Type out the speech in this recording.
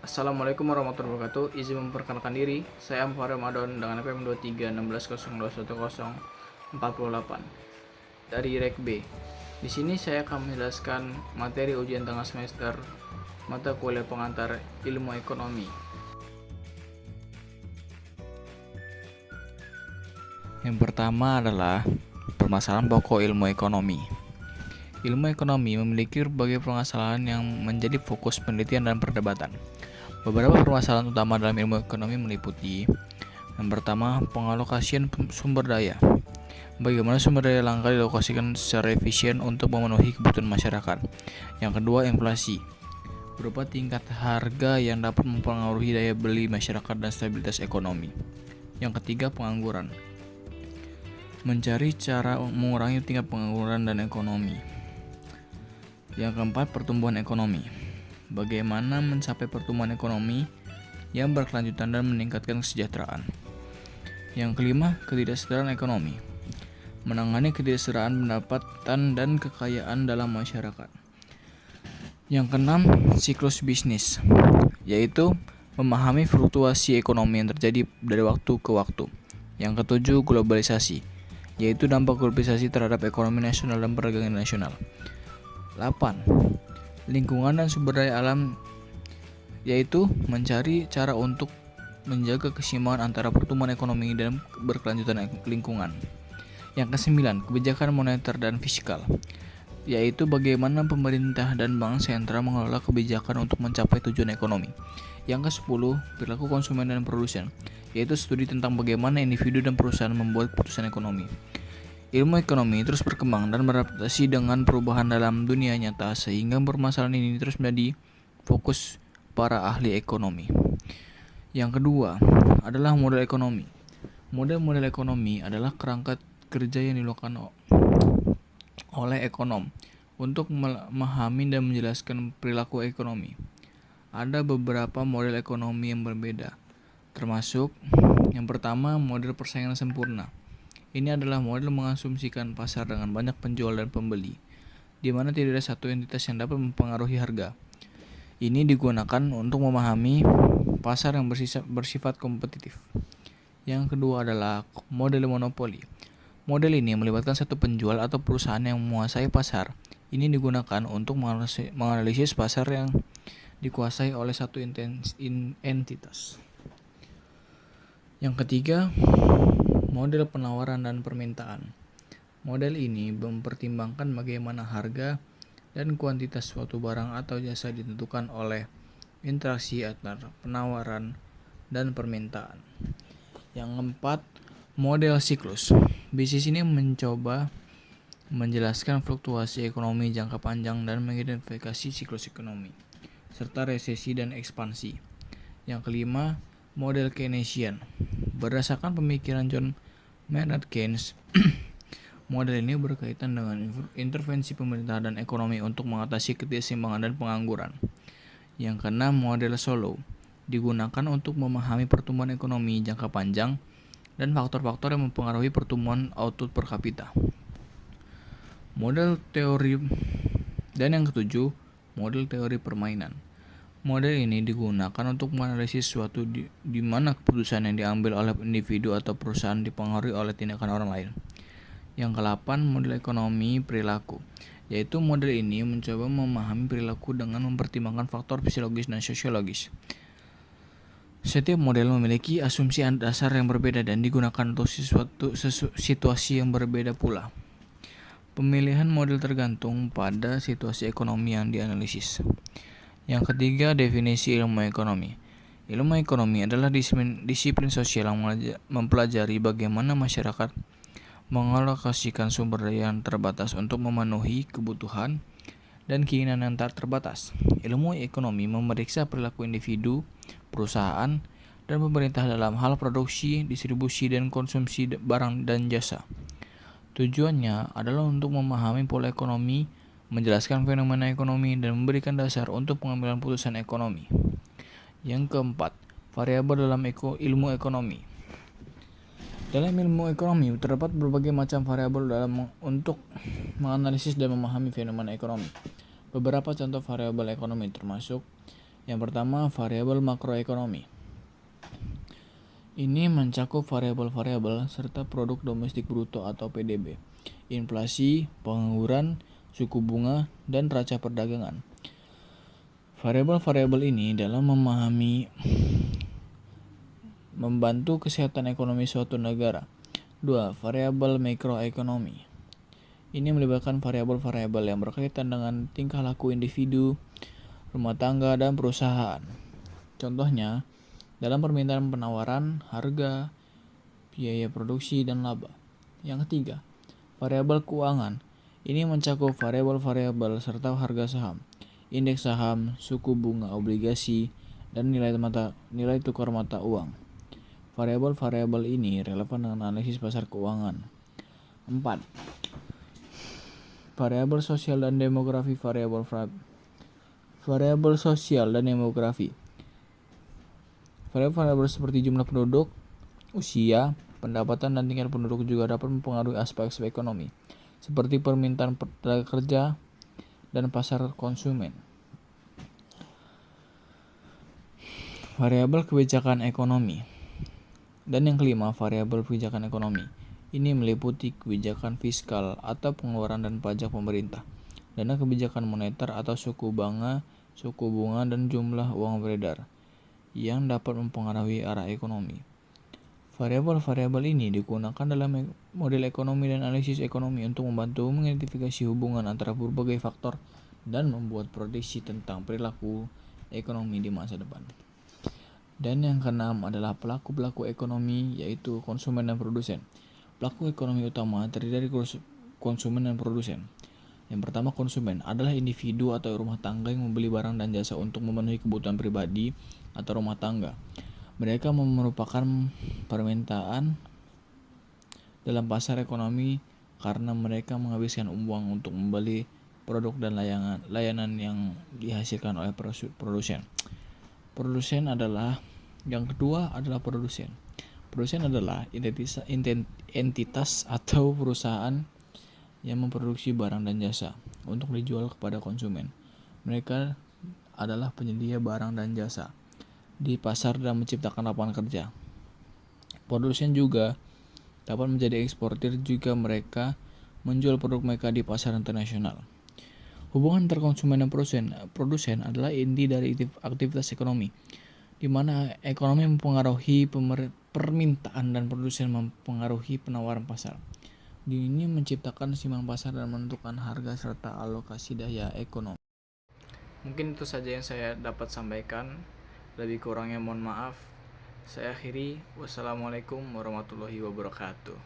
Assalamualaikum warahmatullahi wabarakatuh. Izin memperkenalkan diri, saya Amfar Ramadan dengan NPM 2316021048 dari Rek B. Di sini saya akan menjelaskan materi ujian tengah semester mata kuliah pengantar ilmu ekonomi. Yang pertama adalah permasalahan pokok ilmu ekonomi. Ilmu ekonomi memiliki berbagai permasalahan yang menjadi fokus penelitian dan perdebatan. Beberapa permasalahan utama dalam ilmu ekonomi meliputi: yang pertama, pengalokasian sumber daya. Bagaimana sumber daya langka dialokasikan secara efisien untuk memenuhi kebutuhan masyarakat. Yang kedua, inflasi, berupa tingkat harga yang dapat mempengaruhi daya beli masyarakat dan stabilitas ekonomi. Yang ketiga, pengangguran, mencari cara mengurangi tingkat pengangguran dan ekonomi. Yang keempat, pertumbuhan ekonomi, bagaimana mencapai pertumbuhan ekonomi yang berkelanjutan dan meningkatkan kesejahteraan. Yang kelima, ketidaksetaraan ekonomi, menangani ketidaksetaraan pendapatan dan kekayaan dalam masyarakat. Yang keenam, siklus bisnis, yaitu memahami fluktuasi ekonomi yang terjadi dari waktu ke waktu. Yang ketujuh, globalisasi, yaitu dampak globalisasi terhadap ekonomi nasional dan perdagangan nasional. 8. Lingkungan dan sumber daya alam, yaitu mencari cara untuk menjaga keseimbangan antara pertumbuhan ekonomi dan berkelanjutan lingkungan. Yang ke-9, kebijakan moneter dan fiskal, yaitu bagaimana pemerintah dan bank sentral mengelola kebijakan untuk mencapai tujuan ekonomi. Yang ke-10, perilaku konsumen dan produsen, yaitu studi tentang bagaimana individu dan perusahaan membuat keputusan ekonomi. Ilmu ekonomi terus berkembang dan beradaptasi dengan perubahan dalam dunia nyata, sehingga permasalahan ini terus menjadi fokus para ahli ekonomi. Yang kedua adalah model ekonomi. Model ekonomi adalah kerangka kerja yang dilakukan oleh ekonom untuk memahami dan menjelaskan perilaku ekonomi. Ada beberapa model ekonomi yang berbeda, termasuk yang pertama, model persaingan sempurna. Ini adalah model mengasumsikan pasar dengan banyak penjual dan pembeli, di mana tidak ada satu entitas yang dapat mempengaruhi harga. Ini digunakan untuk memahami pasar yang bersifat kompetitif. Yang kedua adalah model monopoli. Model ini melibatkan satu penjual atau perusahaan yang menguasai pasar. Ini digunakan untuk menganalisis pasar yang dikuasai oleh satu entitas. Yang ketiga, model penawaran dan permintaan. Model ini mempertimbangkan bagaimana harga dan kuantitas suatu barang atau jasa ditentukan oleh interaksi antara penawaran dan permintaan. Yang keempat, model siklus. Bisnis ini mencoba menjelaskan fluktuasi ekonomi jangka panjang dan mengidentifikasi siklus ekonomi, serta resesi dan ekspansi. Yang kelima, model Keynesian. Berdasarkan pemikiran John Maynard Keynes, model ini berkaitan dengan intervensi pemerintah dan ekonomi untuk mengatasi ketidakseimbangan dan pengangguran. Yang keenam, model Solow, digunakan untuk memahami pertumbuhan ekonomi jangka panjang dan faktor-faktor yang mempengaruhi pertumbuhan output per kapita. Model teori dan yang ketujuh, model teori permainan. Model ini digunakan untuk menganalisis suatu di mana keputusan yang diambil oleh individu atau perusahaan dipengaruhi oleh tindakan orang lain. Yang ke-8, model ekonomi perilaku, yaitu model ini mencoba memahami perilaku dengan mempertimbangkan faktor fisiologis dan sosiologis. Setiap model memiliki asumsi dasar yang berbeda dan digunakan untuk situasi yang berbeda pula. Pemilihan model tergantung pada situasi ekonomi yang dianalisis. Yang ketiga, definisi ilmu ekonomi. Ilmu ekonomi adalah disiplin sosial yang mempelajari bagaimana masyarakat mengalokasikan sumber daya yang terbatas untuk memenuhi kebutuhan dan keinginan yang tak terbatas. Ilmu ekonomi memeriksa perilaku individu, perusahaan, dan pemerintah dalam hal produksi, distribusi, dan konsumsi barang dan jasa. Tujuannya adalah untuk memahami pola ekonomi, menjelaskan fenomena ekonomi, dan memberikan dasar untuk pengambilan putusan ekonomi. Yang keempat, variabel dalam ilmu ekonomi. Dalam ilmu ekonomi terdapat berbagai macam variabel untuk menganalisis dan memahami fenomena ekonomi. Beberapa contoh variabel ekonomi termasuk Yang pertama, variabel makroekonomi. Ini mencakup variabel-variabel serta produk domestik bruto atau PDB, inflasi, pengangguran, suku bunga, dan neraca perdagangan. Variabel-variabel ini dalam membantu kesehatan ekonomi suatu negara. 2. Variabel mikroekonomi. Ini melibatkan variabel-variabel yang berkaitan dengan tingkah laku individu, rumah tangga, dan perusahaan. Contohnya, dalam permintaan penawaran, harga, biaya produksi, dan laba. Yang ketiga, variabel keuangan. Ini mencakup variabel-variabel serta harga saham, indeks saham, suku bunga obligasi, dan nilai tukar mata uang. Variabel-variabel ini relevan dengan analisis pasar keuangan. 4. Variabel sosial dan demografi. Variabel sosial dan demografi. Variabel-variabel seperti jumlah penduduk, usia, pendapatan, dan tingkat penduduk juga dapat mempengaruhi aspek-aspek ekonomi, seperti permintaan tenaga kerja dan pasar konsumen. Variabel kebijakan ekonomi. Dan yang kelima, variabel kebijakan ekonomi. Ini meliputi kebijakan fiskal atau pengeluaran dan pajak pemerintah, dana kebijakan moneter atau suku bunga, dan jumlah uang beredar yang dapat mempengaruhi arah ekonomi. Variabel-variabel ini digunakan dalam model ekonomi dan analisis ekonomi untuk membantu mengidentifikasi hubungan antara berbagai faktor dan membuat prediksi tentang perilaku ekonomi di masa depan. Dan yang keenam adalah pelaku-pelaku ekonomi, yaitu konsumen dan produsen. Pelaku ekonomi utama terdiri dari konsumen dan produsen. Yang pertama, konsumen adalah individu atau rumah tangga yang membeli barang dan jasa untuk memenuhi kebutuhan pribadi atau rumah tangga. Mereka merupakan permintaan dalam pasar ekonomi karena mereka menghabiskan uang untuk membeli produk dan layanan yang dihasilkan oleh produsen. Yang kedua adalah produsen. Produsen adalah entitas atau perusahaan yang memproduksi barang dan jasa untuk dijual kepada konsumen. Mereka adalah penyedia barang dan jasa di pasar dan menciptakan lapangan kerja. Produsen juga dapat menjadi eksportir jika mereka menjual produk mereka di pasar internasional. Hubungan antar konsumen dan produsen adalah inti dari aktivitas ekonomi, di mana ekonomi mempengaruhi permintaan dan produsen mempengaruhi penawaran pasar. Ini menciptakan keseimbangan pasar dan menentukan harga serta alokasi daya ekonomi. Mungkin itu saja yang saya dapat sampaikan. Lebih kurangnya mohon maaf. Saya akhiri. Wassalamualaikum warahmatullahi wabarakatuh.